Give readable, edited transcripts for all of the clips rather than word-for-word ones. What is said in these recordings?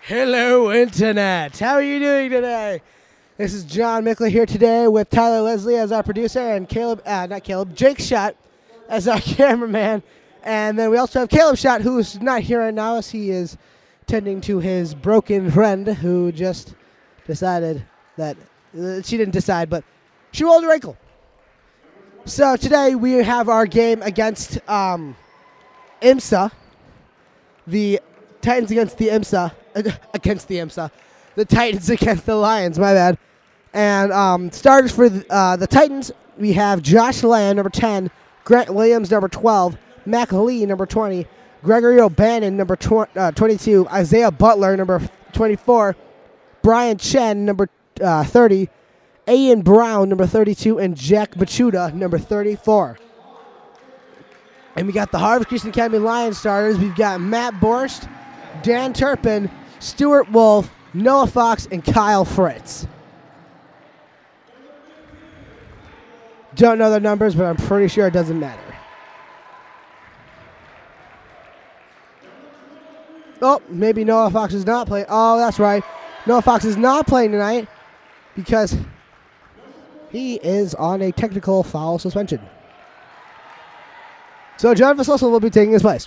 Hello, Internet. How are you doing today? This is John Mickler here today with Tyler Leslie as our producer and Jake Schott as our cameraman. And then we also have Caleb Schott, who's not here right now as he is tending to his broken friend who just decided that, she didn't decide, but she rolled her ankle. So today we have our game against IMSA, the Titans against the IMSA. The Titans against the Lions, my bad. And starters for the Titans, we have Josh Land, number 10, Grant Williams, number 12, Mac Lee, number 20, Gregory O'Bannon, number 22, Isaiah Butler, number 24, Brian Chen, number 30, Ian Brown, number 32, and Jack Machuda, number 34. And we got the Harvard Christian Academy Lions starters. We've got Matt Borst, Dan Turpin, Stuart Wolf, Noah Fox, and Kyle Fritz. Don't know their numbers, but I'm pretty sure it doesn't matter. Oh, maybe Noah Fox is not playing. Oh, that's right. Noah Fox is not playing tonight because he is on a technical foul suspension. So John Vasosa will be taking his place.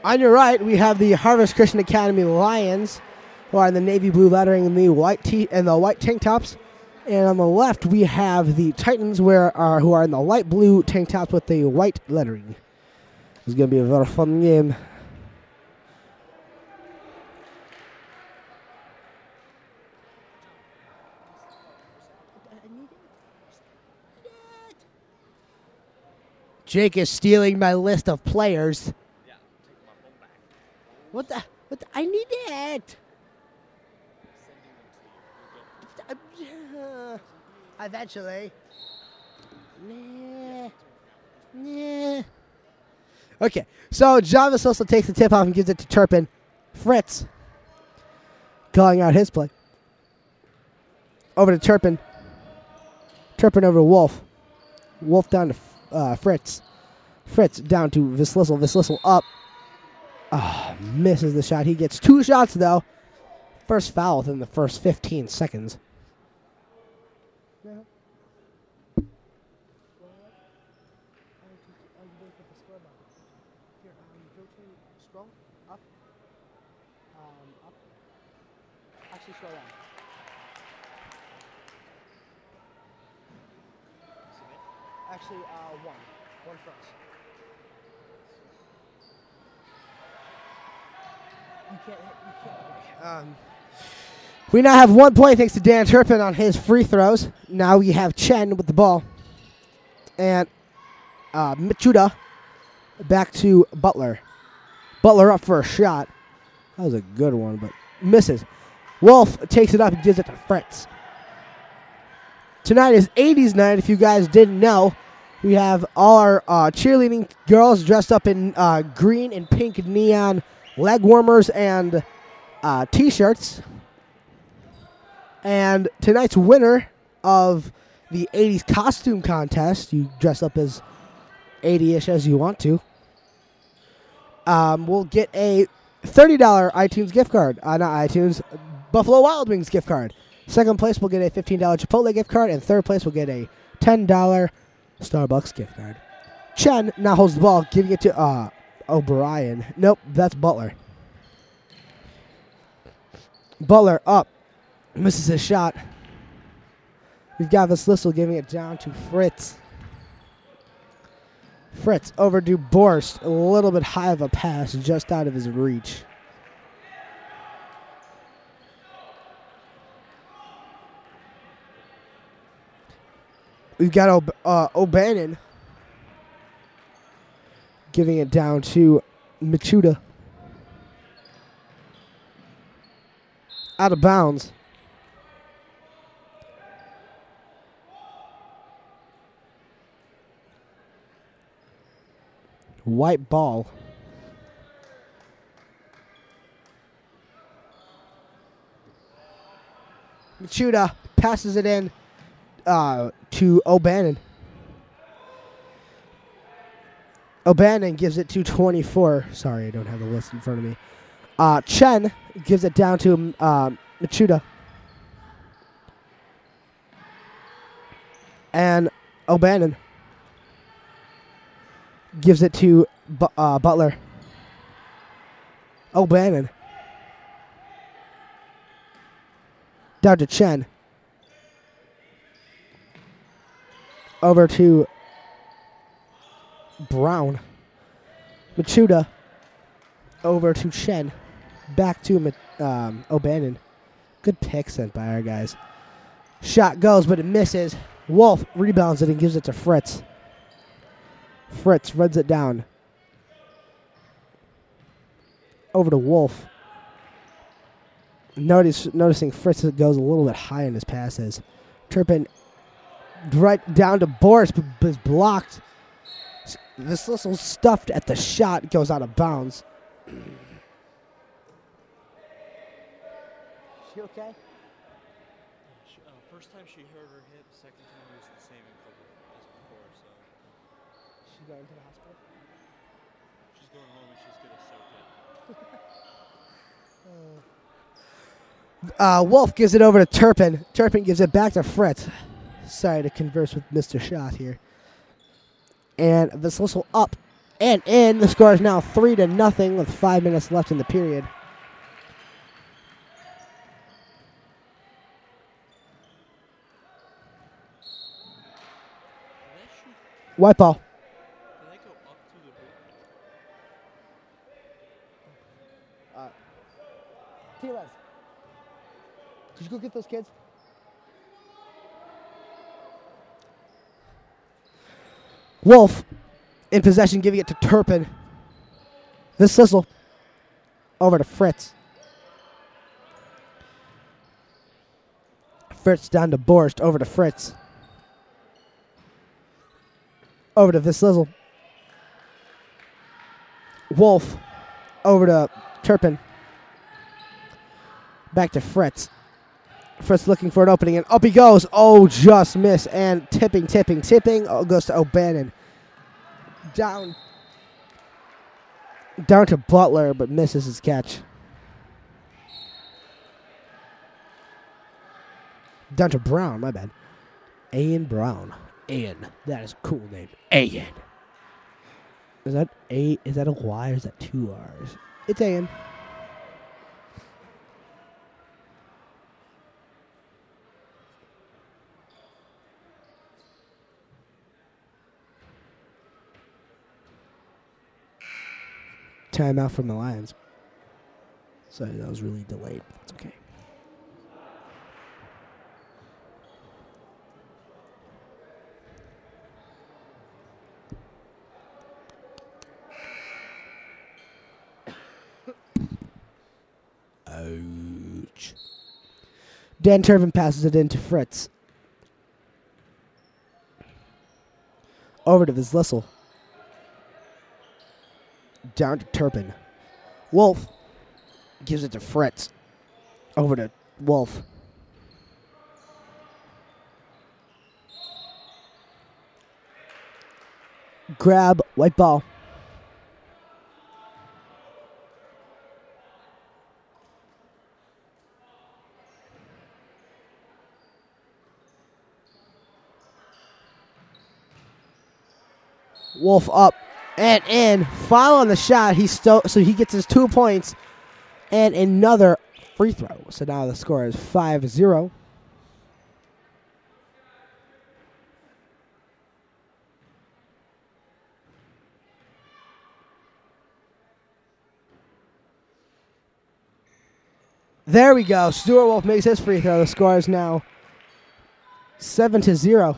On your right, we have the Harvest Christian Academy Lions, who are in the navy blue lettering and the white tank tops. And on the left, we have the Titans, who are in the light blue tank tops with the white lettering. It's going to be a very fun game. Jake is stealing my list of players. What the? I need it. Eventually. Nah. Okay, so John Vasosa takes the tip off and gives it to Turpin. Fritz calling out his play. Over to Turpin. Turpin over to Wolf. Wolf down to Fritz. Fritz down to Vislisel. Vislisel up. Oh, misses the shot. He gets 2 shots, though. First foul within the first 15 seconds. Actually, scroll down. Actually, one for us. We now have 1 point thanks to Dan Turpin on his free throws. Now we have Chen with the ball. And Machuda back to Butler. Butler up for a shot. That was a good one, but misses. Wolf takes it up and gives it to Fritz. Tonight is 80s night, if you guys didn't know. We have all our cheerleading girls dressed up in green and pink neon leg warmers and T-shirts. And tonight's winner of the 80s costume contest, you dress up as 80-ish as you want to, will get a $30 iTunes gift card. Not iTunes, Buffalo Wild Wings gift card. Second place will get a $15 Chipotle gift card, and third place will get a $10 Starbucks gift card. Chen now holds the ball, giving it to O'Brien. Nope, that's Butler. Butler up. Misses his shot. We've got Vislisel giving it down to Fritz. Fritz over to Borst. A little bit high of a pass, just out of his reach. We've got O'Bannon giving it down to Machuda. Out of bounds. White ball. Machuda passes it in to to O'Bannon. O'Bannon gives it to 24. Sorry, I don't have the list in front of me. Chen gives it down to Machuda. And O'Bannon gives it to Butler. O'Bannon. Down to Chen. Over to Brown. Machuda. Over to Chen. Back to O'Bannon. Good pick sent by our guys. Shot goes, but it misses. Wolf rebounds it and gives it to Fritz. Fritz runs it down. Over to Wolf. Noticing Fritz goes a little bit high in his passes. Turpin right down to Boris, but is blocked. This little stuffed at the shot, goes out of bounds. She okay? First time she hurt her hip, second time it was the same as before, so. She going to the hospital? She's going home and she's gonna soak it. Wolf gives it over to Turpin. Turpin gives it back to Fritz. Sorry to converse with Mr. Schott here. And this whistle up and in. The score is now 3-0 with 5 minutes left in the period. White ball. Can they go up to the board? Tilas, did you go get those kids? Wolf in possession, giving it to Turpin. This Sissel over to Fritz. Fritz down to Borst, over to Fritz. Over to Vislizzle. Wolf over to Turpin. Back to Fritz. Fritz looking for an opening, and up he goes. Oh, just miss. And tipping. Oh, goes to O'Bannon. Down to Butler, but misses his catch. Down to Brown, my bad. Ian Brown. Ian. That is a cool name. Ian. Is that a Y or is that 2 R's? It's Ian. Timeout from the Lions. Sorry, that was really delayed. That's okay. Ouch. Dan Turpin passes it in to Fritz. Over to Vislizzle. Down to Turpin. Wolf gives it to Fritz. Over to Wolf. Grab, white ball. Wolf up and in. Foul on the shot. So he gets his 2 points and another free throw. So now the score is 5-0. There we go. Stuart Wolf makes his free throw. The score is now 7-0.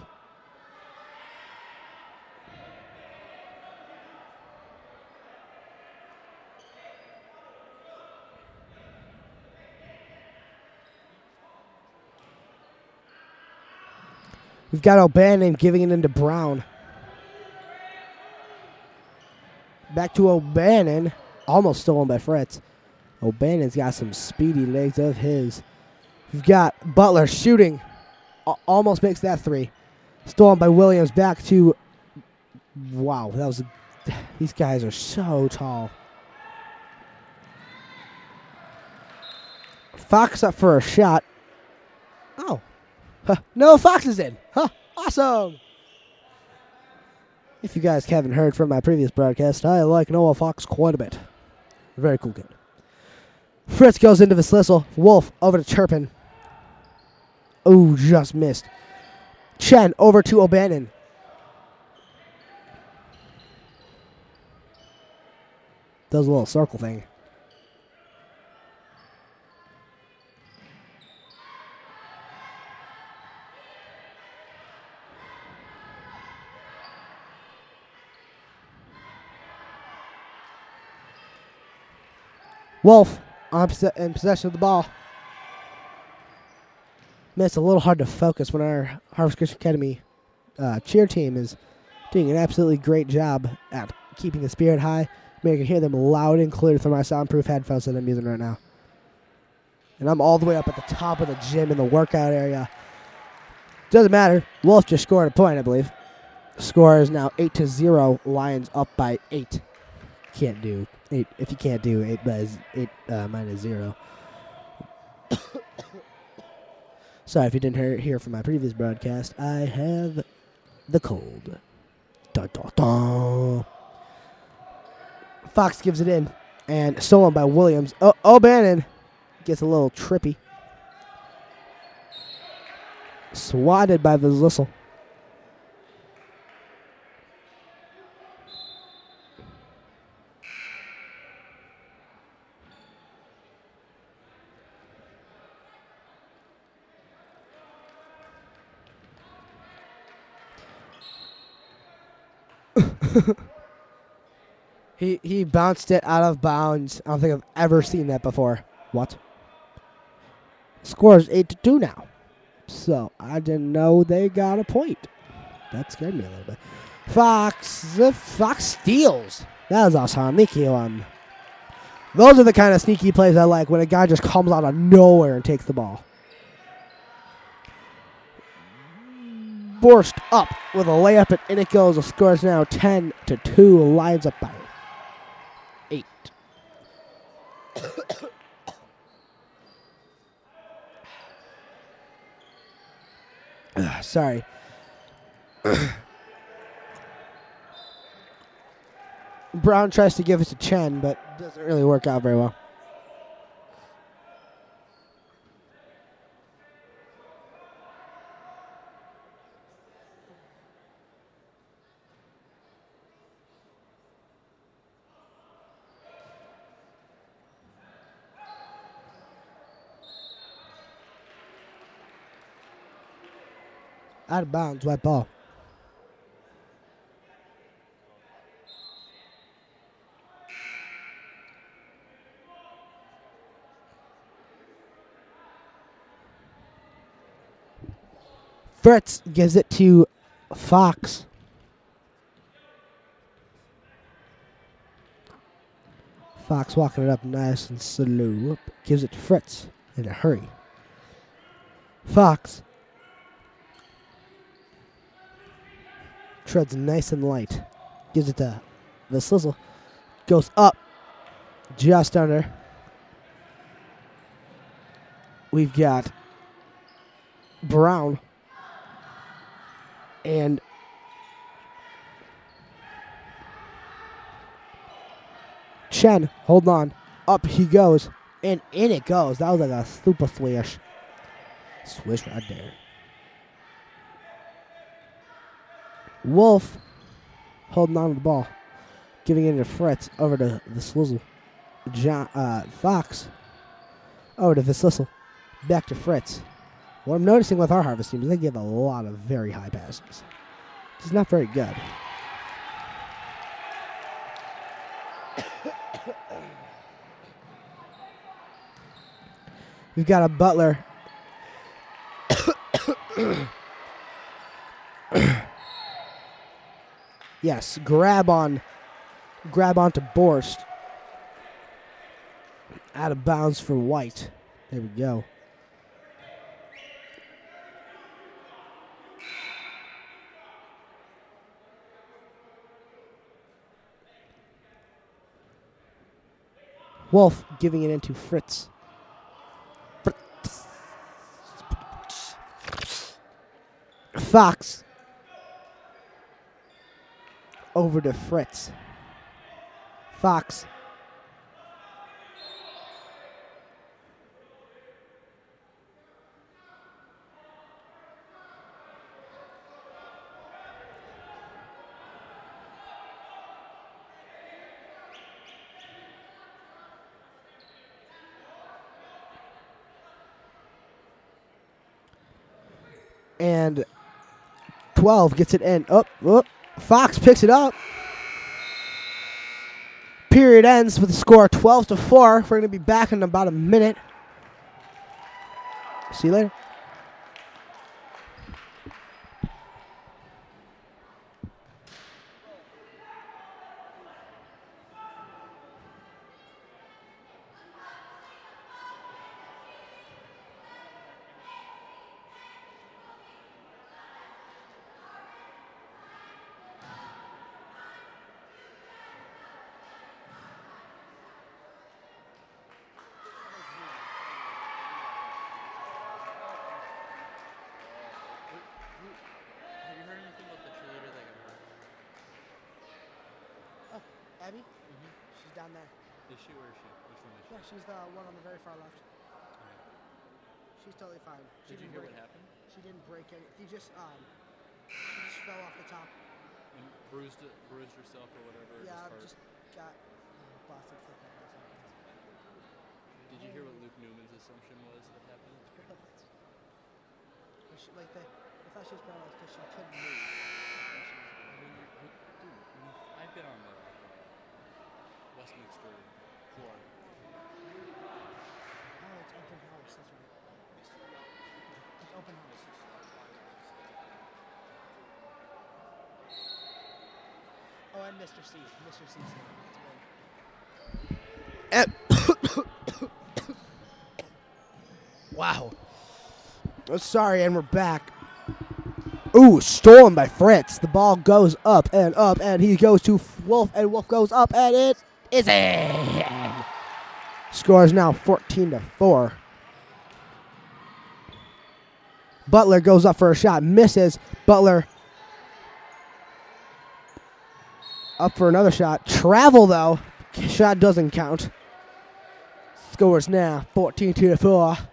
We've got O'Bannon giving it into Brown. Back to O'Bannon. Almost stolen by Fritz. O'Bannon's got some speedy legs of his. We've got Butler shooting. Almost makes that 3. Stolen by Williams. Back to... Wow, that was... These guys are so tall. Fox up for a shot. Oh. Huh. No, Fox is in. Huh. Awesome. If you guys haven't heard from my previous broadcast, I like Noah Fox quite a bit. Very cool kid. Fritz goes into Vislisel. Wolf over to Turpin. Oh, just missed. Chen over to O'Bannon. Does a little circle thing. Wolf in possession of the ball. Man, it's a little hard to focus when our Harvest Christian Academy cheer team is doing an absolutely great job at keeping the spirit high. I can hear them loud and clear through my soundproof headphones that I'm using right now. And I'm all the way up at the top of the gym in the workout area. Doesn't matter. Wolf just scored a point, I believe. The score is now 8-0. Lions up by 8. Can't do 8. If you can't do 8 minus 0. Sorry if you didn't hear from my previous broadcast. I have the cold. Dun, dun, dun. Fox gives it in. And stolen by Williams. O'Bannon gets a little trippy. Swatted by the Vislisel. He bounced it out of bounds. I don't think I've ever seen that before. What? Score is 8-2 now. So I didn't know they got a point. That scared me a little bit. Fox steals. That was awesome. Thank you. Those are the kind of sneaky plays I like, when a guy just comes out of nowhere and takes the ball. Borst up with a layup, and in it goes. The score is now 10-2. Lions up by 8. Sorry. Brown tries to give it to Chen, but doesn't really work out very well. Out of bounds, white ball. Fritz gives it to Fox. Fox walking it up nice and slow. Gives it to Fritz in a hurry. Fox treads nice and light. Gives it to the Slizzle. Goes up. Just under. We've got Brown. And Chen, hold on. Up he goes. And in it goes. That was like a super swish. Swish right there. Wolf holding on to the ball. Giving it to Fritz over to the Slizzle. Fox over to the Slizzle. Back to Fritz. What I'm noticing with our Harvest team is they give a lot of very high passes. It's not very good. We've got a Butler. Yes, grab onto Borst. Out of bounds for White. There we go. Wolf giving it into Fritz. Fox over to Fritz. Fox. And 12 gets it in. Fox picks it up. Period ends with the score 12-4. We're going to be back in about a minute. See you later. Have you heard anything about the cheerleader that got hurt? Oh, Abby? She's down there. Is she? Where is she? Which one is she? Yeah, she's the one on the very far left. Okay. She's totally fine. Did you hear what happened? She didn't break any. He just fell off the top. And bruised herself or whatever? Yeah, just got plastic foot or something. Did you hear what Luke Newman's assumption was that happened? They thought she was paralyzed because she couldn't move. I've been on the Westminster floor. Oh, it's open house. That's right. It's open house. Oh, and Mr. C. Mr. C's there. Wow. Oh, sorry, and we're back. Ooh, stolen by Fritz. The ball goes up, and he goes to Wolf, and Wolf goes up, and it is in. Score is now 14-4. Butler goes up for a shot, misses. Butler up for another shot. Travel, though. Shot doesn't count. Score is now 14-4.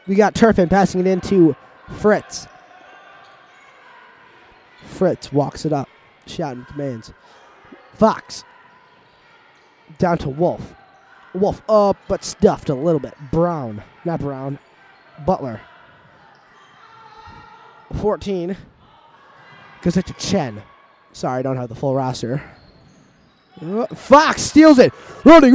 We got Turpin passing it into Fritz. Fritz walks it up. Shot and commands. Fox. Down to Wolf. Wolf up, but stuffed a little bit. Brown. Not Brown. Butler. 14. Goes to Chen. Sorry, I don't have the full roster. Fox steals it. Running.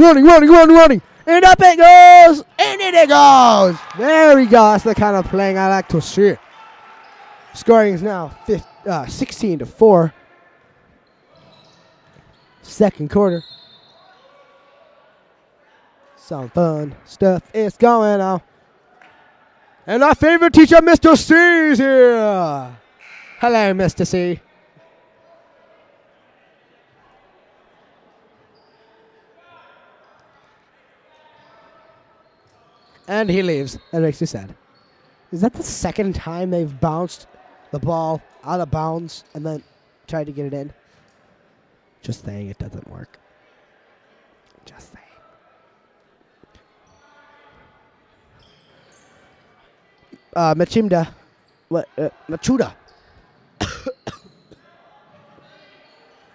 And up it goes. And in it goes. There we go. That's the kind of playing I like to see. Scoring is now 16-4. Second quarter. Some fun stuff is going on. And our favorite teacher, Mr. C, is here. Hello, Mr. C. And he leaves. That makes me sad. Is that the second time they've bounced the ball out of bounds and then tried to get it in? Just saying it doesn't work. Just saying. Machimda. What? Machuda.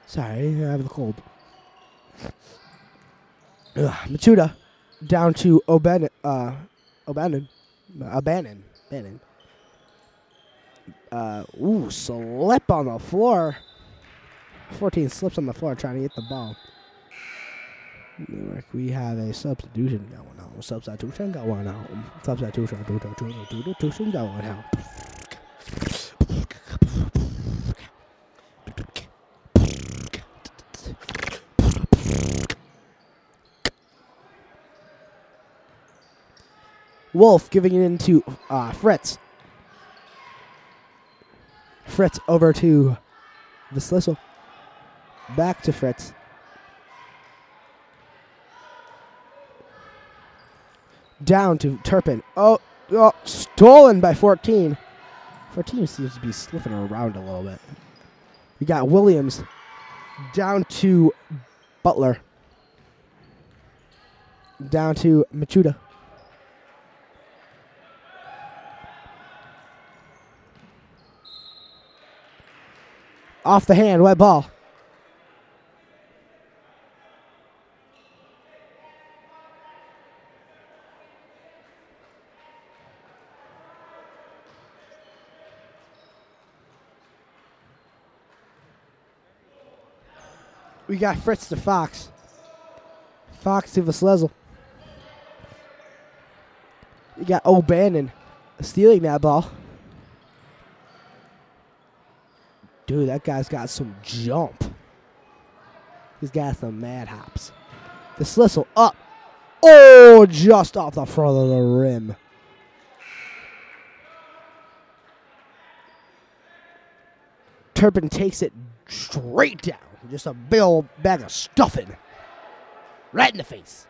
Sorry, I have the cold. Machuda. Down to O'Bannon. Slip on the floor. 14 slips on the floor trying to get the ball. We have a substitution going on. Substitution going on. Wolf giving it into Fritz. Fritz over to Veslissel. Back to Fritz. Down to Turpin. Oh, stolen by 14. 14 seems to be slipping around a little bit. We got Williams down to Butler. Down to Machuda. Off the hand, wet ball. We got Fritz to Fox. Fox to Vaslezl. We got O'Bannon stealing that ball. Dude, that guy's got some jump. He's got some mad hops. The Slissel up. Oh, just off the front of the rim. Turpin takes it straight down. Just a big old bag of stuffing. Right in the face.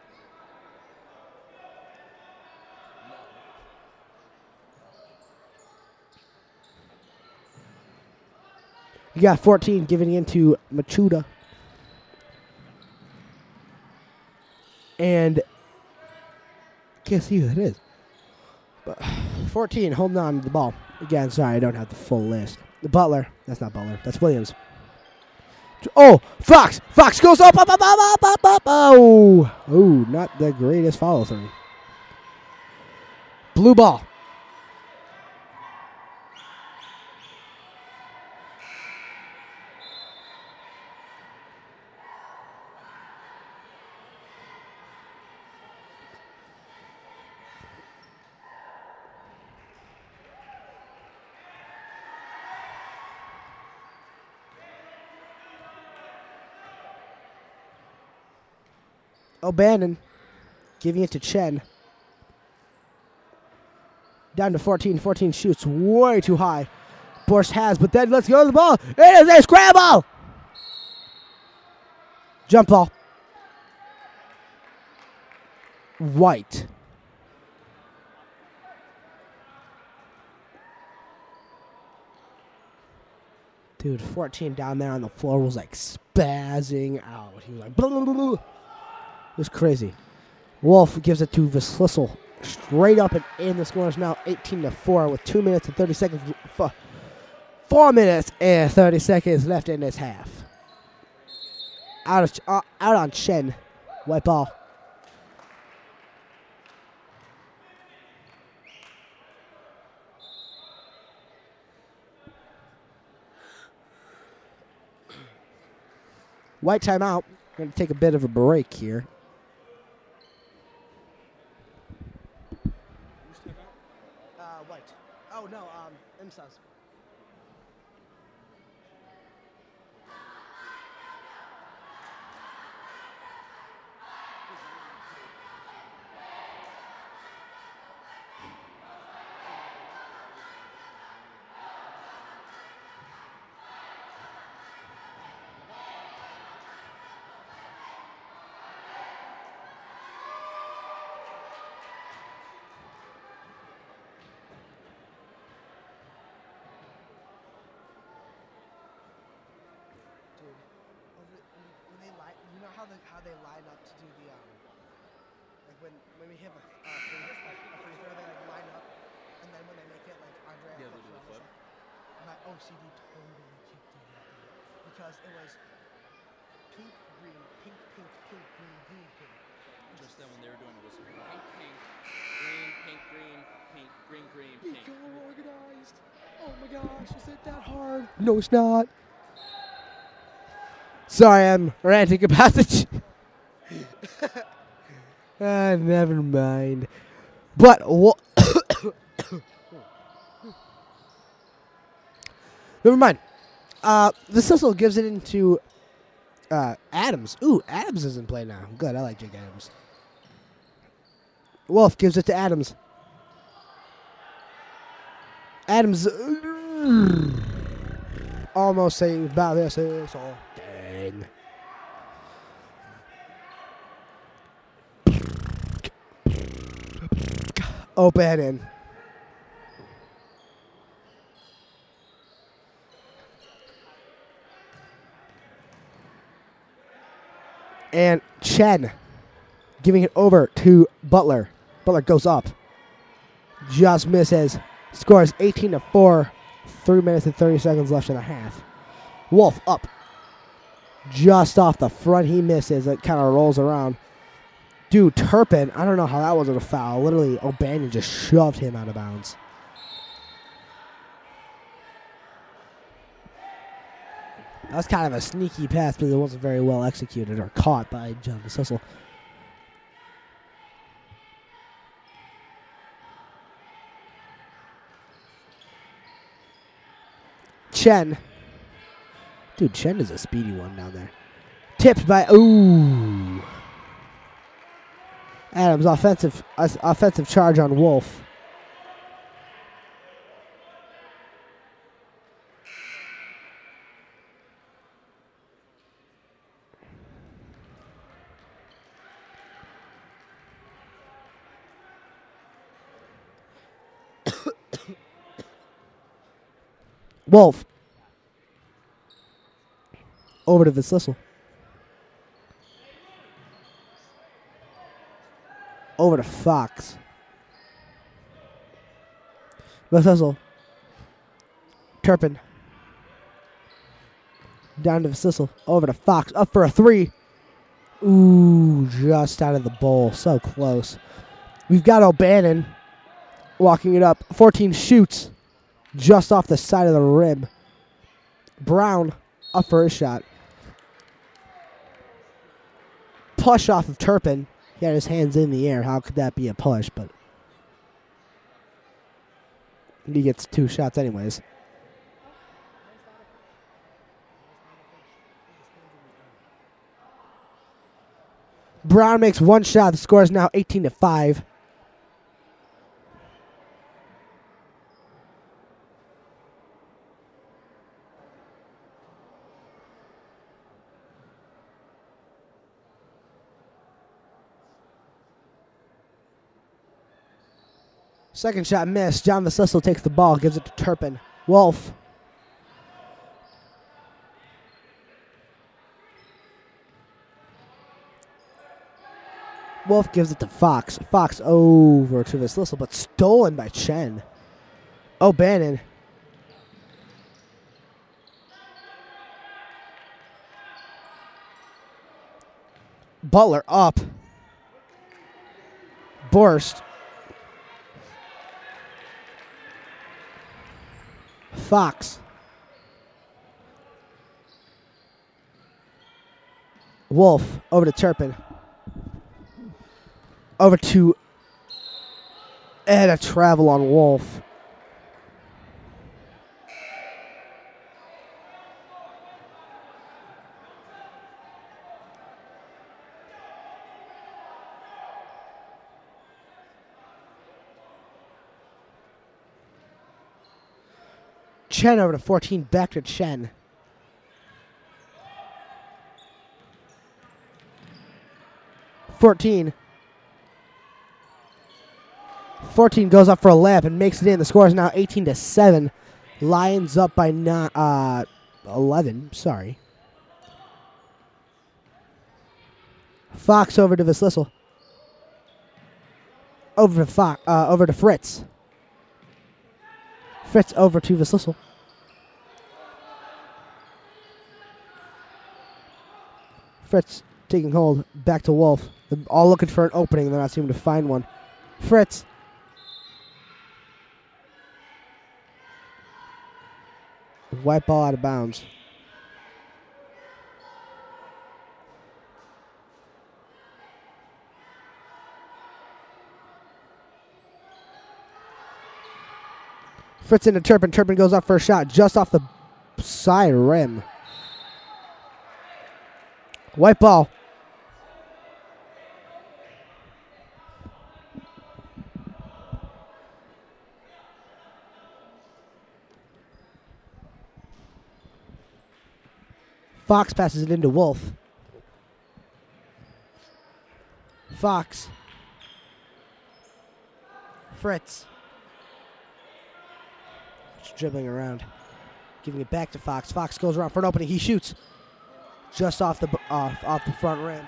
You got 14 giving into Machuda. And can't see who that is. But 14 holding on to the ball. Again, sorry, I don't have the full list. The Butler. That's not Butler. That's Williams. Oh, Fox. Fox goes up. Oh, not the greatest follow through. Blue ball. O'Bannon giving it to Chen. Down to 14. 14 shoots way too high. Borst has, but then let's go to the ball. It is a scramble. Jump ball. White. Dude, 14 down there on the floor was like spazzing out. He was like, blah, blah, blah, blah. It was crazy. Wolf gives it to Vaslissel. Straight up and in. The score is now 18-4 with 2 minutes and 30 seconds. 4 minutes and 30 seconds left in this half. Out on Chen. White ball. White timeout. We're going to take a bit of a break here. White. Oh, no, IMSA's. How they line up to do the like when we hit a free throw, they like line up, and then when they make it, like Andre, yeah, they do the flip. My OCD totally kicked in because it was pink, green, pink, pink, pink, green, green, pink. Just then when they were doing it was pink, pink, green, pink, green, pink, green, green, pink. Be organized. Oh my gosh, is it that hard? No, it's not. Sorry, I'm ranting about the. Never mind. But never mind. The Sissel gives it into Adams. Ooh, Adams isn't playing now. Good, I like Jake Adams. Wolf gives it to Adams. Adams almost saying about this is all. Dang. O'Bannon. And Chen giving it over to Butler. Butler goes up. Just misses. Scores 18-4. 3 minutes and 30 seconds left in the half. Wolf up. Just off the front. He misses. It kind of rolls around. Dude, Turpin, I don't know how that wasn't a foul. Literally, O'Bannon just shoved him out of bounds. That was kind of a sneaky pass because it wasn't very well executed or caught by John Sissel. Chen. Dude, Chen is a speedy one down there. Tipped by, ooh. Adams, offensive charge on Wolf. Wolf. Over to Visslisel. Over to Fox. Visslisel. Turpin. Down to Visslisel. Over to Fox. Up for a three. Ooh, just out of the bowl. So close. We've got O'Bannon walking it up. 14 shoots. Just off the side of the rim. Brown up for his shot. Push off of Turpin. He had his hands in the air. How could that be a push? But he gets 2 shots anyways. Brown makes 1 shot. The score is now 18-5. Second shot missed. John Visslisel takes the ball, gives it to Turpin. Wolf. Wolf gives it to Fox. Fox over to Visslisel, but stolen by Chen. O'Bannon. Butler up. Borst. Fox. Wolf over to Turpin. Over to and a travel on Wolf. Chen over to 14, back to Chen. Fourteen goes up for a layup and makes it in. The score is now 18-7. Lions up by 11. Sorry. Fox over to Visslisel. Over to Fritz. Fritz over to Visslisel. Fritz taking hold. Back to Wolf. They're all looking for an opening. They're not seeming to find one. Fritz. White ball out of bounds. Fritz into Turpin. Turpin goes up for a shot just off the side rim. White ball. Fox passes it into Wolf. Fox. Fritz. Just dribbling around. Giving it back to Fox. Fox goes around for an opening. He shoots just off the front rim.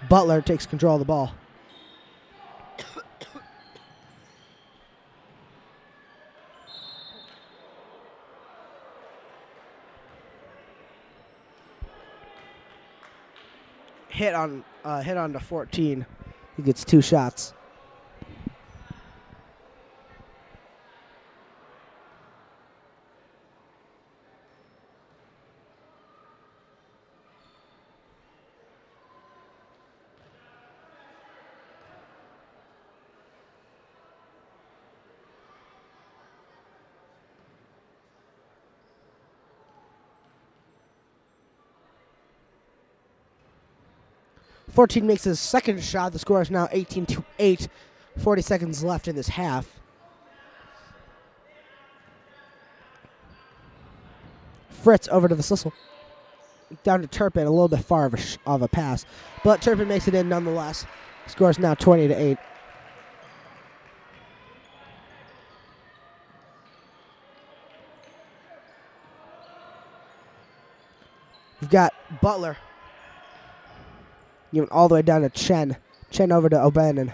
Butler takes control of the ball. Hit on to 14. He gets 2 shots. .14 makes his second shot. The score is now 18-8. 40 seconds left in this half. Fritz over to the Sissel. Down to Turpin, a little bit far of a pass. But Turpin makes it in nonetheless. Score is now 20-8. We've got Butler. Even all the way down to Chen. Chen over to O'Bannon.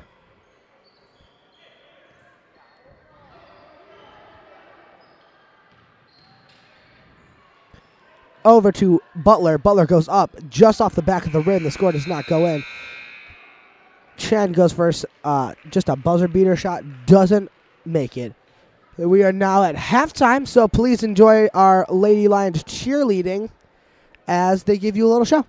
Over to Butler. Butler goes up just off the back of the rim. The score does not go in. Chen goes first. Just a buzzer beater shot. Doesn't make it. We are now at halftime, so please enjoy our Lady Lions cheerleading as they give you a little show.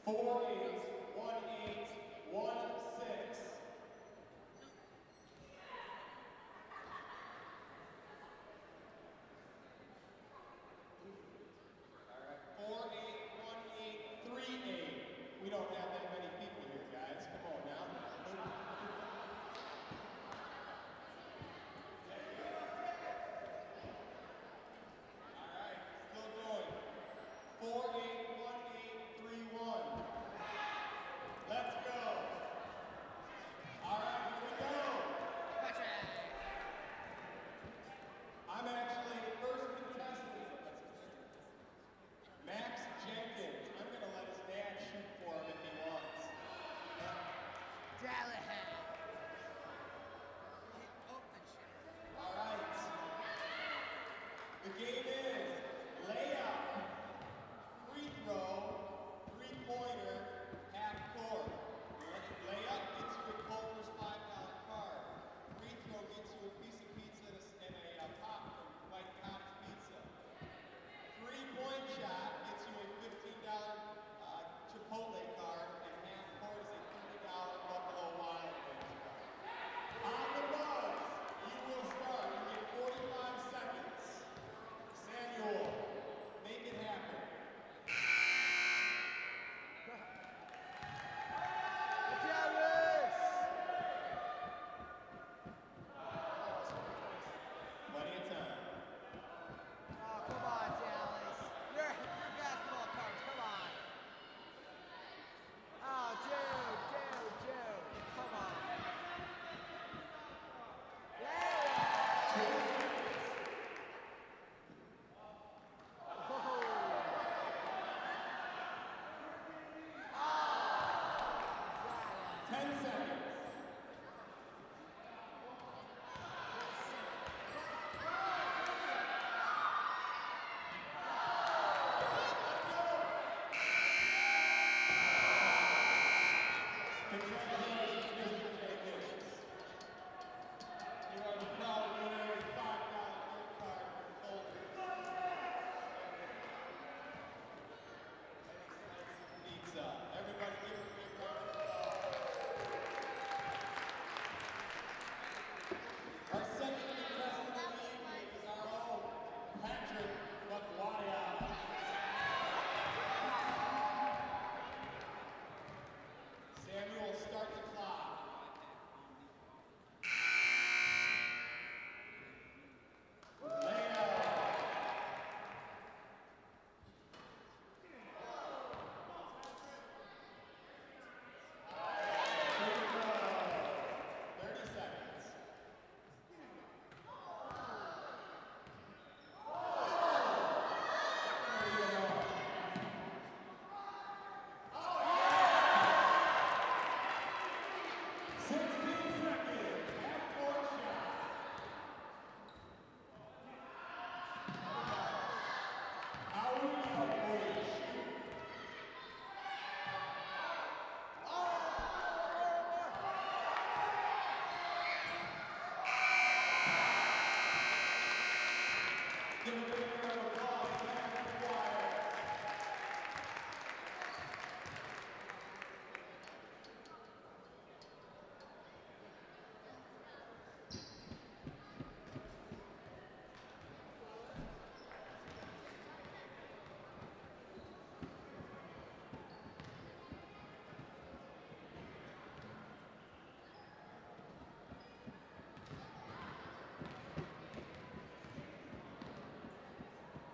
4-8, 1-8, 1-6. All right, 4-8, 1-8, 3-8. We don't have that many people here, guys. Come on now. All right, still going. 4-8, 1-8, 3-1. Let's go. All right, here we go. I'm actually first contestant. Max Jenkins. I'm going to let his dad shoot for him if he wants. All right. The game is layup, free throw, three-pointer, half court. Layup gets you a Culver's $5 card. Free throw gets you a piece of pizza and a pop from White Cottage Pizza. Three-point shot gets you a $15 Chipotle card, and half court is a $30 Buffalo Wild Wings card. On the buzz, you will start. You get 45 seconds. Samuel, make it happen. Plenty of time. Oh, come on, Dallas. You're basketball cards. Come on. Oh, dude. Come on. Yeah. Oh. 10 seconds. Congratulations, Mr. Jenkins. You are the proud winner of a $5 gift card for Culver's. Pizza. Everybody give him a big round of applause. Our second contestant of the evening is our own Patrick McGuire. Samuel, start the clock. Layup. 30 seconds. Give a big round of applause to Patrick McGuire.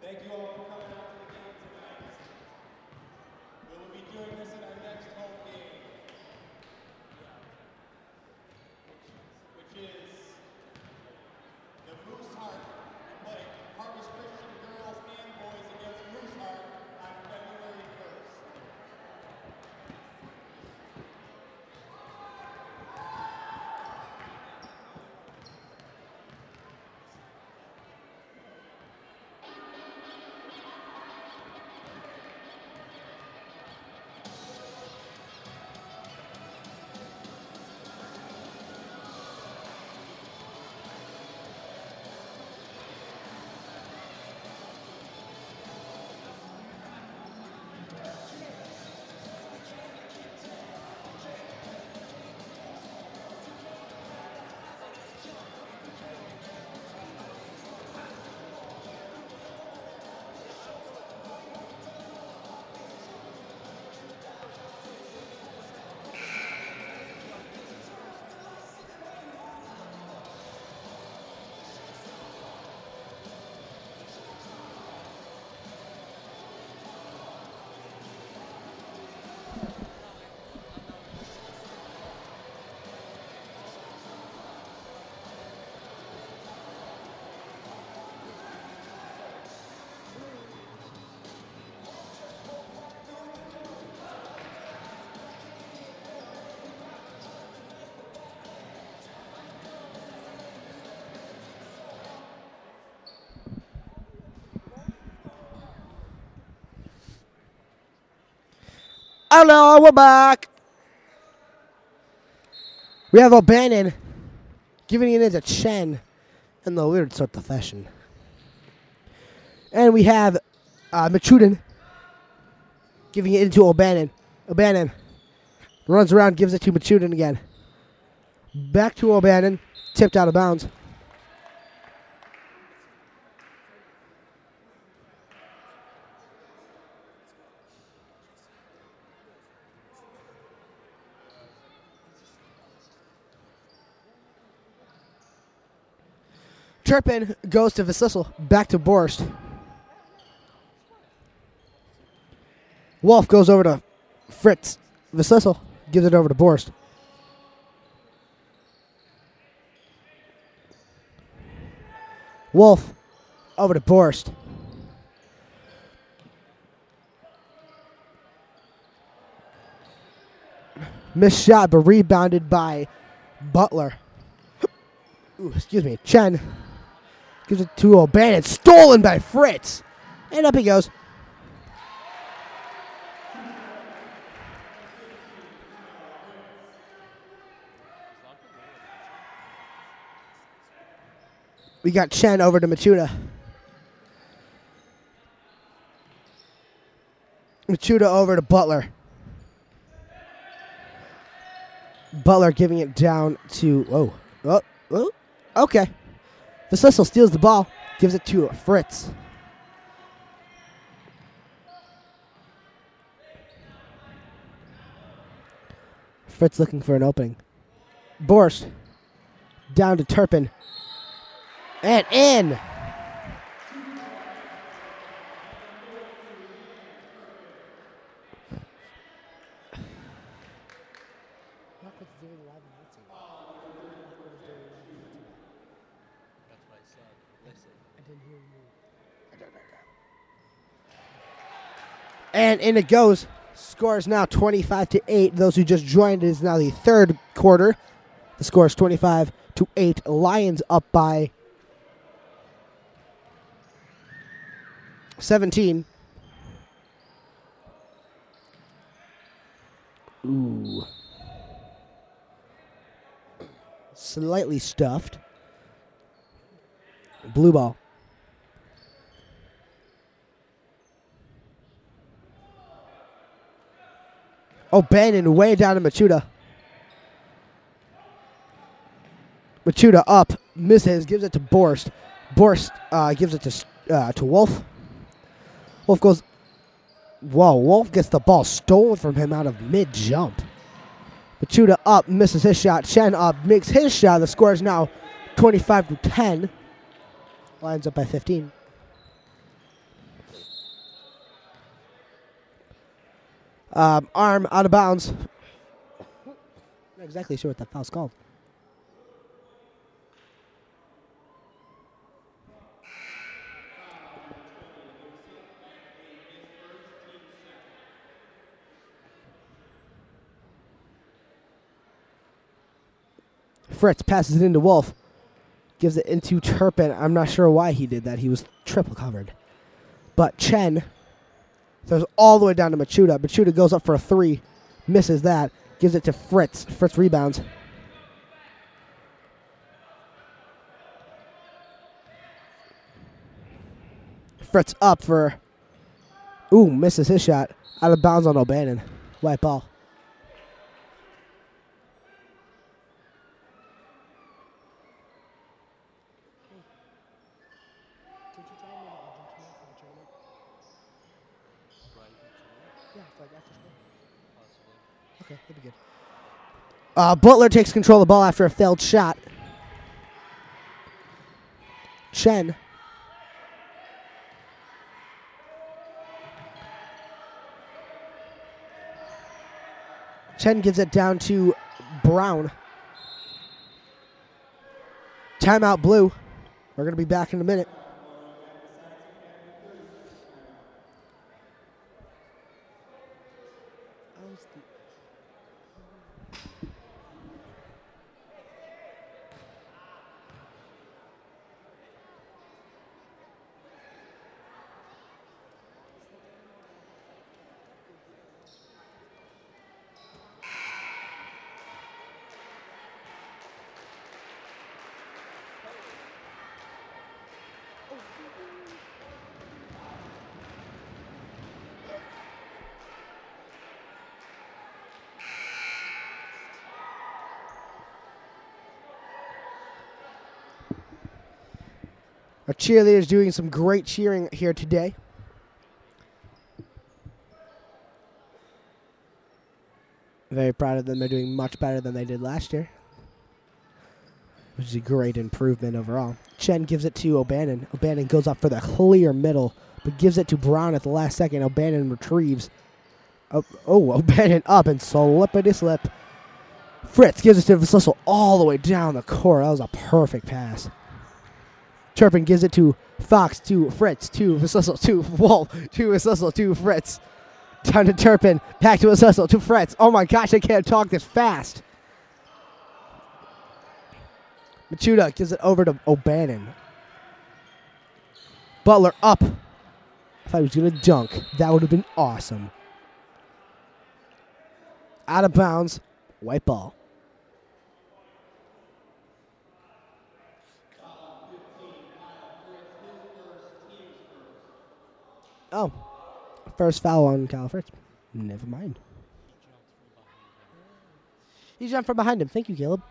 Thank you all for coming out to the game tonight. We will be doing this in our next home game, which is the Moose Heart. We play Harvest Christian girls and boys against Moose Heart on February 1st. Hello, we're back. We have O'Bannon giving it into Chen in the weird sort of fashion. And we have Mitrudin giving it into O'Bannon. O'Bannon runs around, gives it to Mitrudin again. Back to O'Bannon, tipped out of bounds. Turpin goes to Vasissel, back to Borst. Wolf goes over to Fritz. Vasissel gives it over to Borst. Wolf over to Borst. Missed shot, but rebounded by Butler. Ooh, excuse me. Chen gives it to O'Bannon. Stolen by Fritz. And up he goes. We got Chen over to Machuda. Machuda over to Butler. Butler giving it down to... Oh, okay. Vasissel steals the ball. Gives it to Fritz. Fritz looking for an opening. Borst. Down to Turpin. And in. And in it goes. Score is now 25-8. Those who just joined, it is now the third quarter. The score is 25-8. Lions up by 17. Ooh. Slightly stuffed. Blue ball. O'Bannon way down to Machuda. Machuda up, misses, gives it to Borst. Borst gives it to Wolf. Wolf goes, whoa, Wolf gets the ball stolen from him out of mid-jump. Machuda up, misses his shot. Chen up, makes his shot. The score is now 25-10. Lions up by 15. Arm out of bounds. Not exactly sure what that foul's called. Fritz passes it into Wolf. Gives it into Turpin. I'm not sure why he did that. He was triple covered. But Chen throws all the way down to Machuda. Machuda goes up for a three. Misses that. Gives it to Fritz. Fritz rebounds. Fritz up for... Ooh, misses his shot. Out of bounds on O'Bannon. White ball. Okay, that'd be good. Butler takes control of the ball after a failed shot. Chen. Chen gives it down to Brown. Timeout Blue. We're going to be back in a minute. Our cheerleaders doing some great cheering here today. Very proud of them. They're doing much better than they did last year, which is a great improvement overall. Chen gives it to O'Bannon. O'Bannon goes up for the clear middle, but gives it to Brown at the last second. O'Bannon retrieves. O'Bannon up and slippity slip. Fritz gives it to Vassil all the way down the court. That was a perfect pass. Turpin gives it to Fox, to Fritz, to Vassil, to Wolf, to Vassil, to Fritz. Down to Turpin, back to Vassil, to Fritz. Oh my gosh, I can't talk this fast. Machuda gives it over to O'Bannon. Butler up. If I was going to dunk, that would have been awesome. Out of bounds, white ball. Oh, first foul on Kyle Fritz. Never mind. He jumped from behind him. Thank you, Caleb.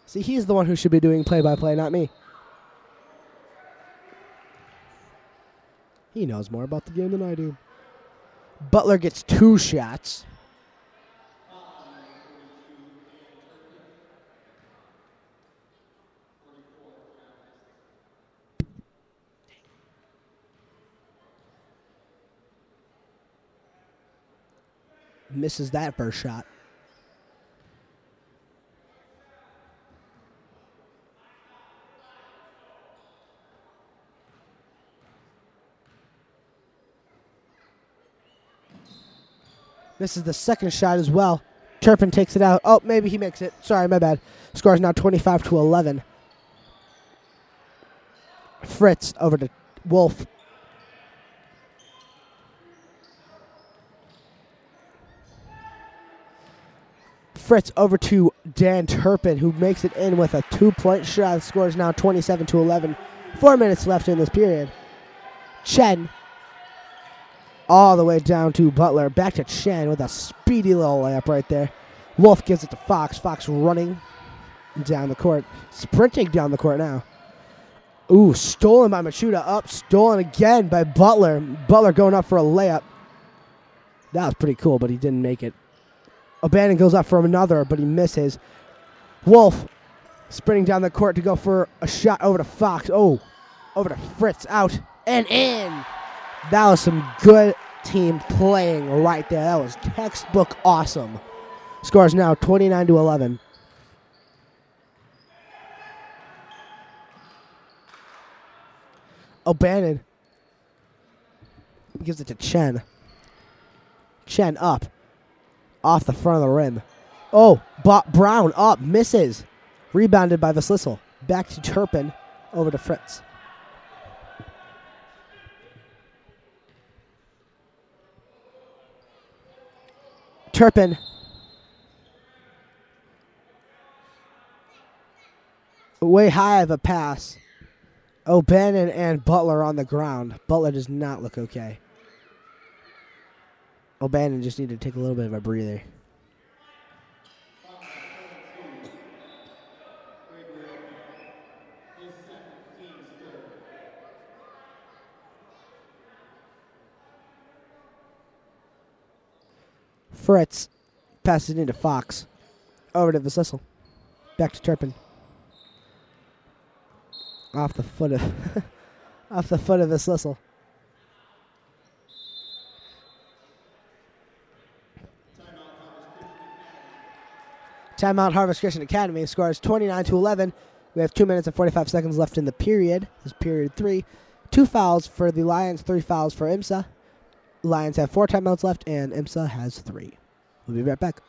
See, he's the one who should be doing play-by-play, not me. He knows more about the game than I do. Butler gets 2 shots. Misses that first shot. Misses the second shot as well. Turpin takes it out. Oh, maybe he makes it. Sorry, my bad. Score is now 25-11. Fritz over to Wolf. Fritz over to Dan Turpin, who makes it in with a 2-point shot. The score is now 27-11. 4 minutes left in this period. Chen all the way down to Butler. Back to Chen with a speedy little layup right there. Wolf gives it to Fox. Fox running down the court. Sprinting down the court now. Ooh, stolen by Machuda. Up, stolen again by Butler. Butler going up for a layup. That was pretty cool, but he didn't make it. O'Bannon goes up for another, but he misses. Wolf sprinting down the court to go for a shot over to Fox. Oh, over to Fritz. Out and in. That was some good team playing right there. That was textbook awesome. Scores now 29-11. O'Bannon gives it to Chen. Chen up. Off the front of the rim. Oh, Brown up. Misses. Rebounded by Vassil. Back to Turpin. Over to Fritz. Turpin. Way high of a pass. O'Bannon and Butler on the ground. Butler does not look okay. O'Bannon just needed to take a little bit of a breather. Fritz passes it into Fox. Over to Vassil. Back to Turpin. Off the foot of off the foot of Vassil. Timeout Harvest Christian Academy. Scores 29-11. We have 2 minutes and 45 seconds left in the period. This is period 3. 2 fouls for the Lions, 3 fouls for IMSA. Lions have 4 timeouts left, and IMSA has 3. We'll be right back.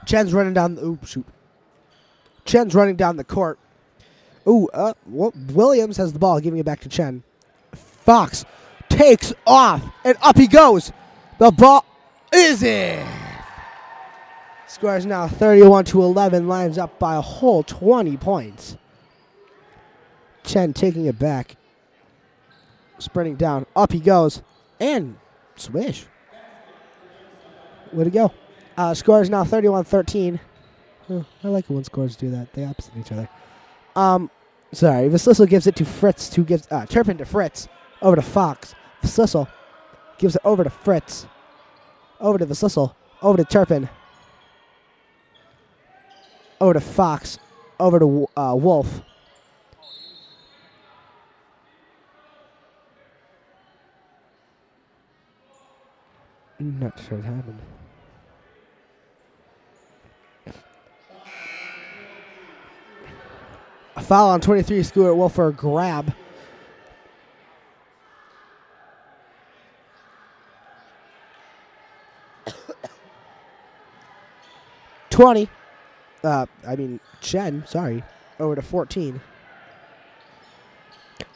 Chen's running down. Ooh, shoot. Chen's running down the court. Ooh, Williams has the ball, giving it back to Chen. Fox takes off, and up he goes. The ball is in. Score is now 31-11. Lions up by a whole 20 points. Chen taking it back. Sprinting down. Up he goes. And swish. Way to go. Score is now 31-13. I like it when scores do that. They opposite each other. Sorry. Vaslisel gives it to Fritz. Turpin to Fritz. Over to Fox. Vaslisel gives it over to Fritz. Over to Vaslisel. Over to Turpin. Over to Fox. Over to Wolf. Not sure what happened. A foul on 23, Stuart Wolf for a grab. Chen, sorry. Over to 14.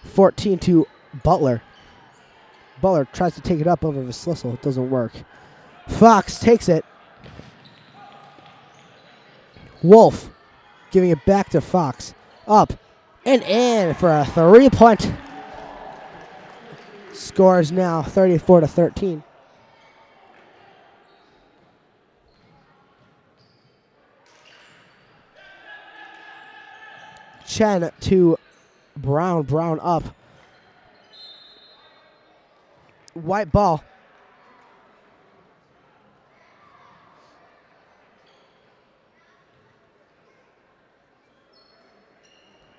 14 to Butler. Butler tries to take it up over Vaslisel. It doesn't work. Fox takes it. Wolf giving it back to Fox. Up and in for a 3-point. Score is now 34-13. Chen to Brown. Brown up. White ball.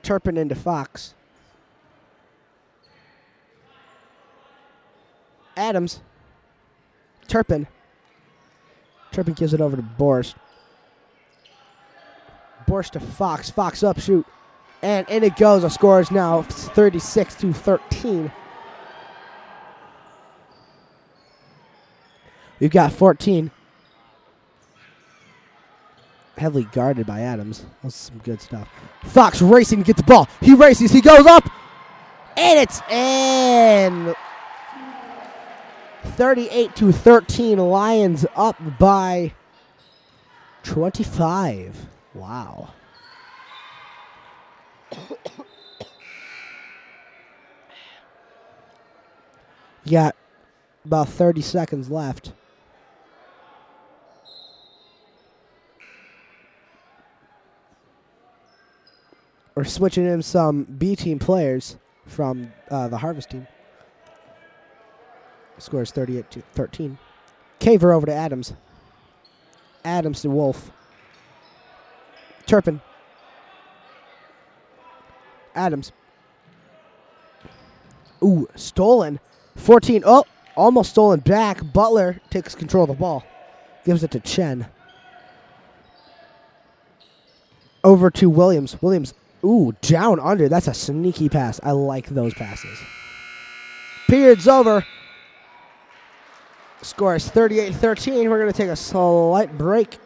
Turpin into Fox. Adams. Turpin. Turpin gives it over to Borst. Borst to Fox. Fox up, shoot. And in it goes. The score is now 36-13. We've got 14. Heavily guarded by Adams. That's some good stuff. Fox racing to get the ball. He races. He goes up. And it's in. 38-13. Lions up by 25. Wow. You got about 30 seconds left. We're switching in some B-team players from the Harvest team. Score is 38-13. Caver over to Adams. Adams to Wolf. Turpin. Adams. Ooh, stolen. 14. Oh, almost stolen back. Butler takes control of the ball. Gives it to Chen. Over to Williams. Williams. Ooh, down under. That's a sneaky pass. I like those passes. Period's over. Score is 38-13. We're going to take a slight break.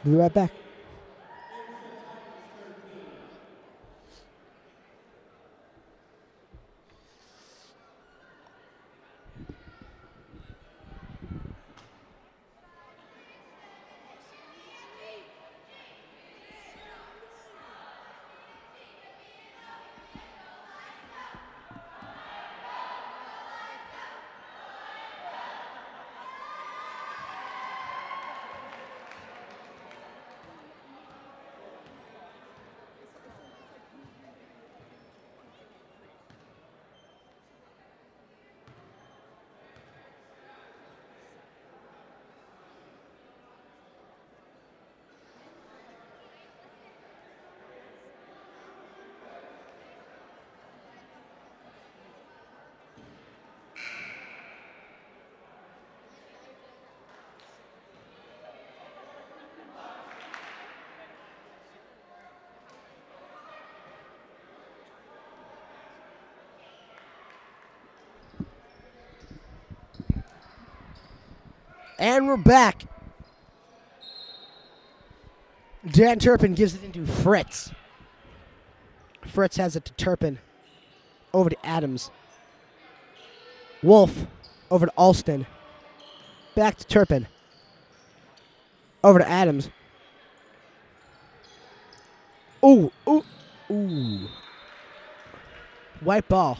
Be right back. And we're back. Dan Turpin gives it into Fritz. Fritz has it to Turpin. Over to Adams. Wolf over to Alston. Back to Turpin. Over to Adams. Ooh, ooh, ooh. White ball.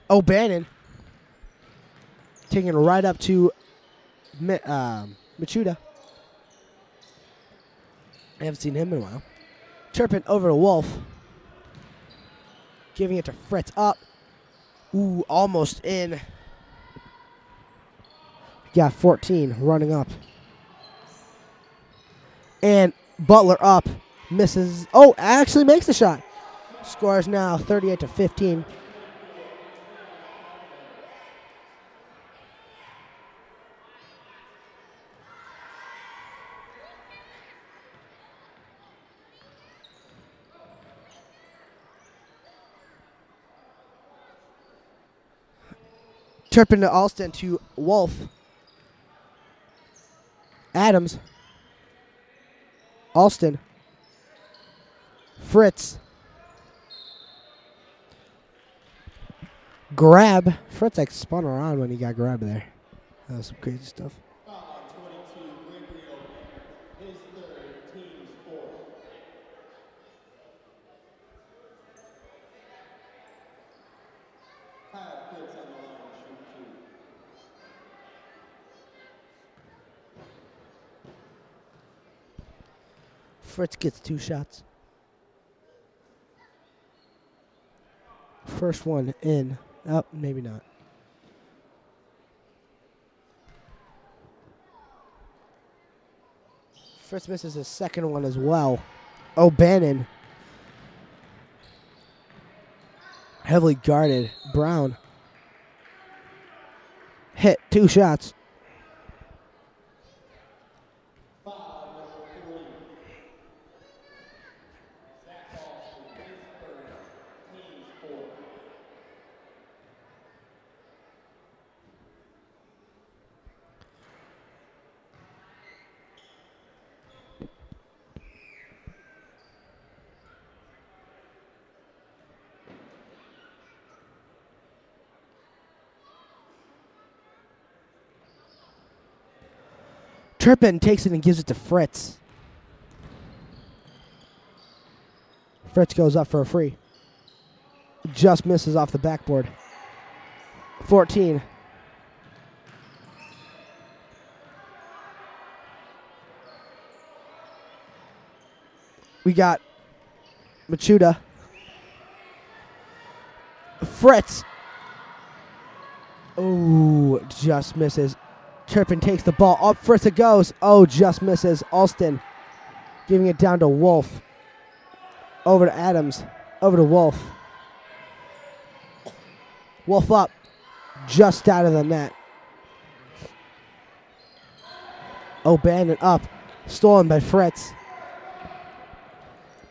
O'Bannon taking it right up to Machuda. I haven't seen him in a while. Turpin over to Wolf. Giving it to Fritz up. Ooh, almost in. Got 14 running up. And Butler up. Misses. Oh, actually makes the shot. Scores now 38-15. Turpin to Alston to Wolf. Adams. Alston. Fritz. Grab. Fritz like spun around when he got grabbed there. That was some crazy stuff. Foul on 22, Gregory O'Bannon. His third, team's fourth. Kyle Fritz on the line to shoot two. Fritz gets 2 shots. First one in. Oh, maybe not. Fritz misses his second one as well. O'Bannon. Heavily guarded. Brown. Hit 2 shots. Foul number 40. Zach Alston, his first, team's fourth. Turpin takes it and gives it to Fritz. Fritz goes up for a free. Just misses off the backboard. 14. We got Machuda. Fritz. Oh, just misses. Turpin takes the ball. Up Fritz it goes. Oh, just misses. Alston giving it down to Wolf. Over to Adams. Over to Wolf. Wolf up. Just out of the net. O'Bannon up. Stolen by Fritz.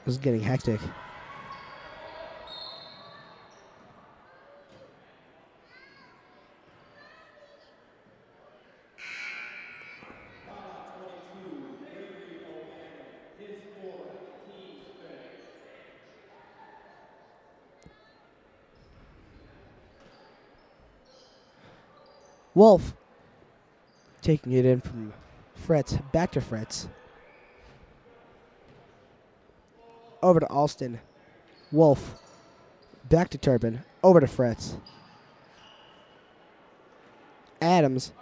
This is getting hectic. Wolf taking it in from Fritz. Back to Fritz. Over to Alston. Wolf. Back to Turpin. Over to Fritz. Adams.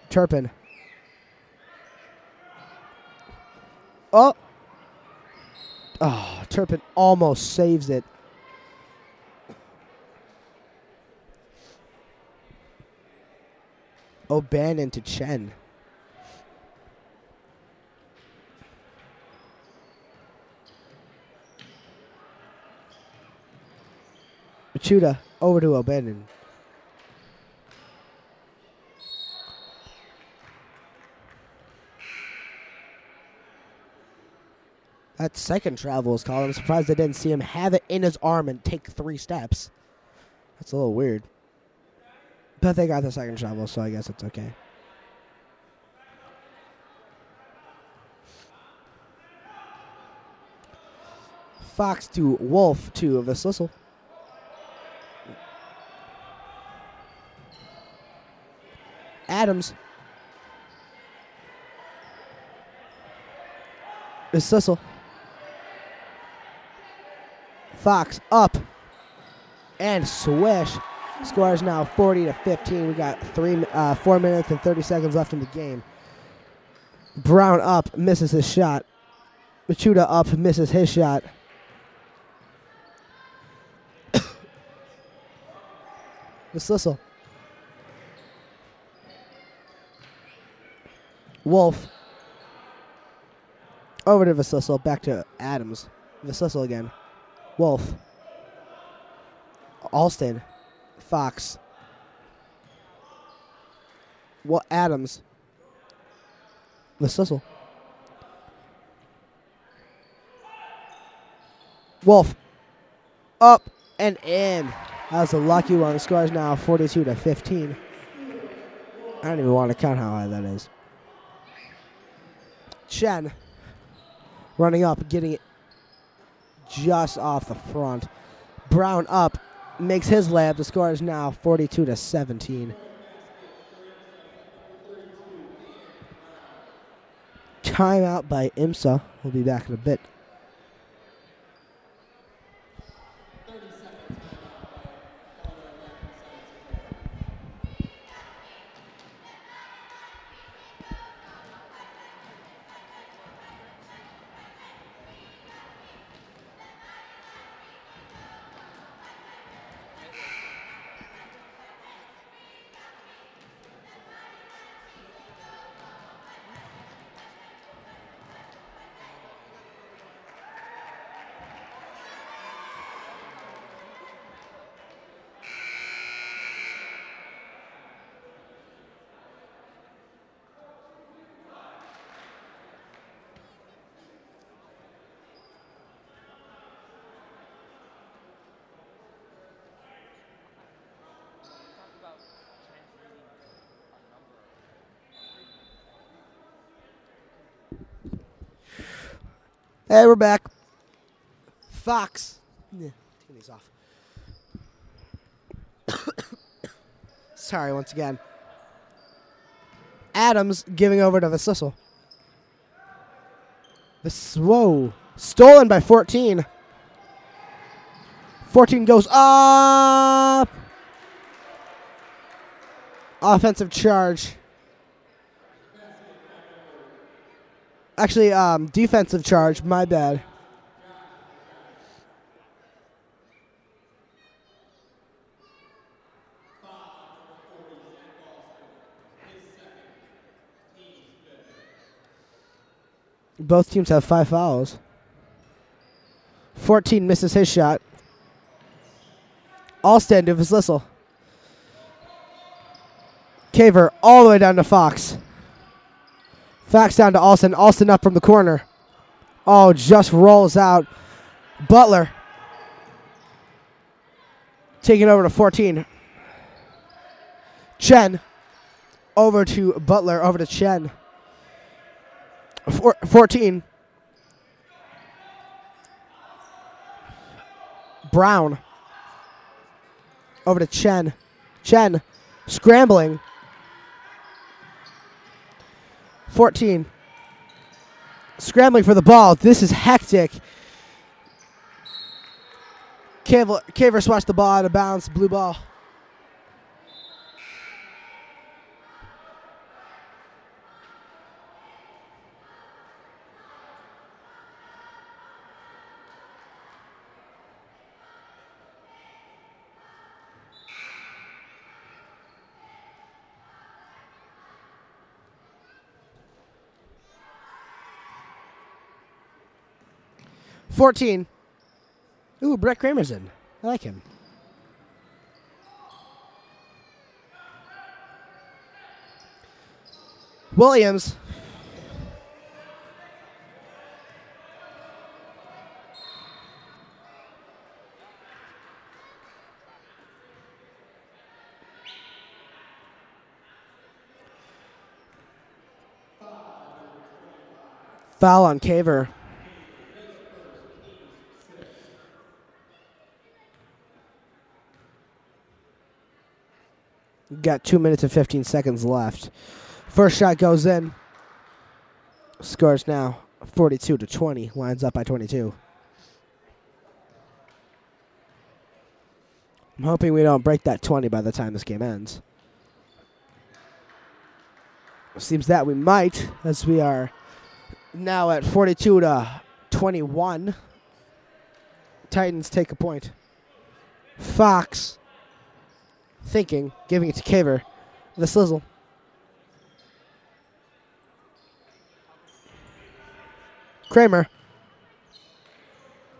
Turpin. Oh. Oh, Turpin almost saves it. O'Bannon to Chen. Machuda over to O'Bannon. That second travel is called. I'm surprised they didn't see him have it in his arm and take 3 steps. That's a little weird. But they got the second travel, so I guess it's okay. Fox to Wolf to Vaslisel. Adams. Vaslisel. Fox up and swish. Score is now 40-15. We got 4 minutes and 30 seconds left in the game. Brown up, misses his shot. Machuda up, misses his shot. Vaslisel. Wolf. Over to Vaslisel, back to Adams. Vaslisel again. Wolf. Alston. Fox. Adams. Vaslisel. Wolf. Up and in. That was a lucky one. The score is now 42-15. I don't even want to count how high that is. Chen. Running up, getting it just off the front. Brown up, makes his layup. The score is now 42-17. Timeout by IMSA. We'll be back in a bit. Hey, we're back. Fox. Turn these off. Sorry, once again. Adams giving over to Vaslisel. Whoa. Stolen by 14. 14 goes up. Offensive charge. Actually, defensive charge. My bad. Both teams have 5 fouls. 14 misses his shot. Alston to Vaslisel. Caver all the way down to Fox. Fox down to Alston. Alston up from the corner. Oh, just rolls out. Butler. Taking over to 14. Chen. Over to Butler. Over to Chen. 14. Brown. Over to Chen. Chen. Scrambling. 14. Scrambling for the ball. This is hectic. Caver swatched the ball out of bounds. Blue ball. $14. Ooh, Brett Kramer's in. I like him. Williams. Foul on Caver. Got 2 minutes and 15 seconds left. First shot goes in. Scores now 42-20. Lines up by 22. I'm hoping we don't break that 20 by the time this game ends. Seems that we might, as we are now at 42-21. Titans take a point. Fox thinking, giving it to Caver. The Slizzle. Kramer.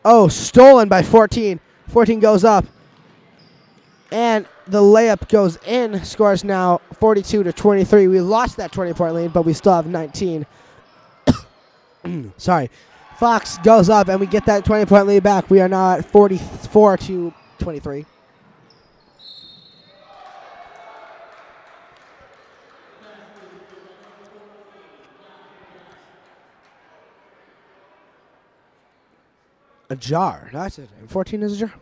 Oh, stolen by 14. 14 goes up. And the layup goes in. Scores now 42-23. We lost that 20-point lead, but we still have 19. Sorry. Fox goes up, and we get that 20-point lead back. We are now at 44-23. A jar. That's it. 14 is a jar.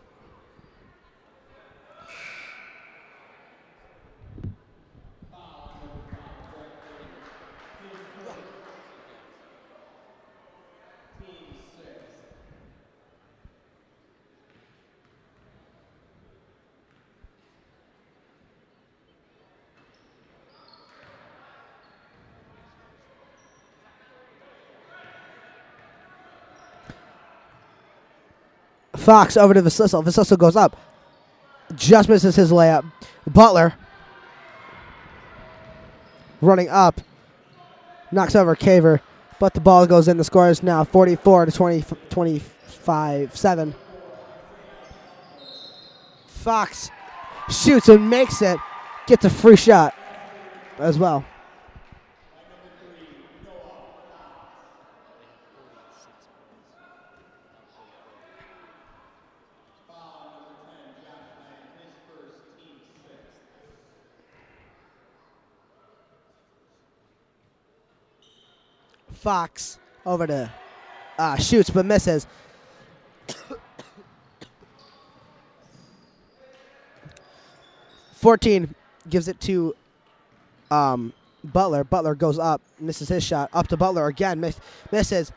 Fox over to Vassilso. Vassilso goes up. Just misses his layup. Butler running up. Knocks over Caver. But the ball goes in. The score is now 44-25-7. Fox shoots and makes it. Gets a free shot as well. Fox over to shoots but misses. 14 gives it to Butler. Butler goes up, misses his shot. Up to Butler again, misses,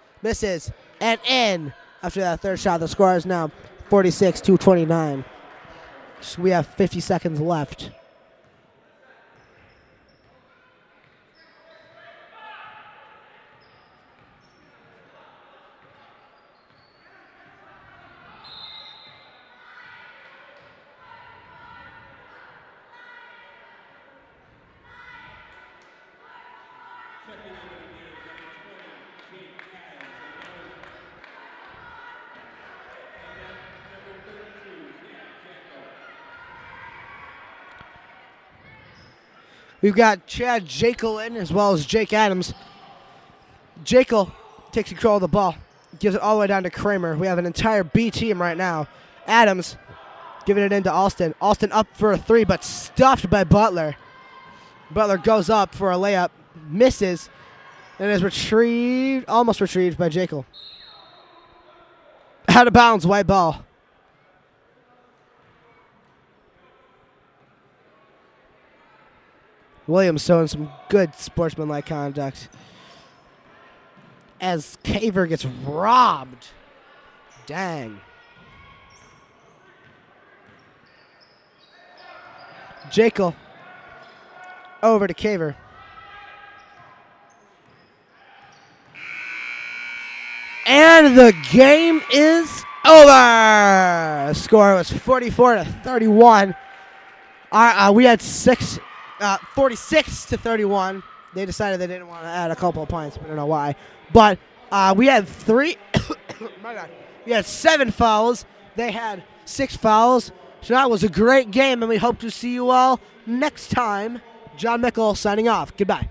and in. After that third shot, the score is now 46-29. So we have 50 seconds left. We've got Chad Jekyll in as well as Jake Adams. Jekyll takes control of the ball, gives it all the way down to Kramer. We have an entire B team right now. Adams giving it into Alston. Alston up for a three, but stuffed by Butler. Butler goes up for a layup, misses, and is retrieved, almost retrieved by Jekyll. Out of bounds, white ball. Williams showing some good sportsmanlike conduct as Caver gets robbed. Dang. Jekyll over to Caver. And the game is over. The score was 44-31. We had 46-31. They decided they didn't want to add a couple of points. We don't know why. But we had my God. We had 7 fouls. They had 6 fouls. So that was a great game, and we hope to see you all next time. John Mickle signing off. Goodbye.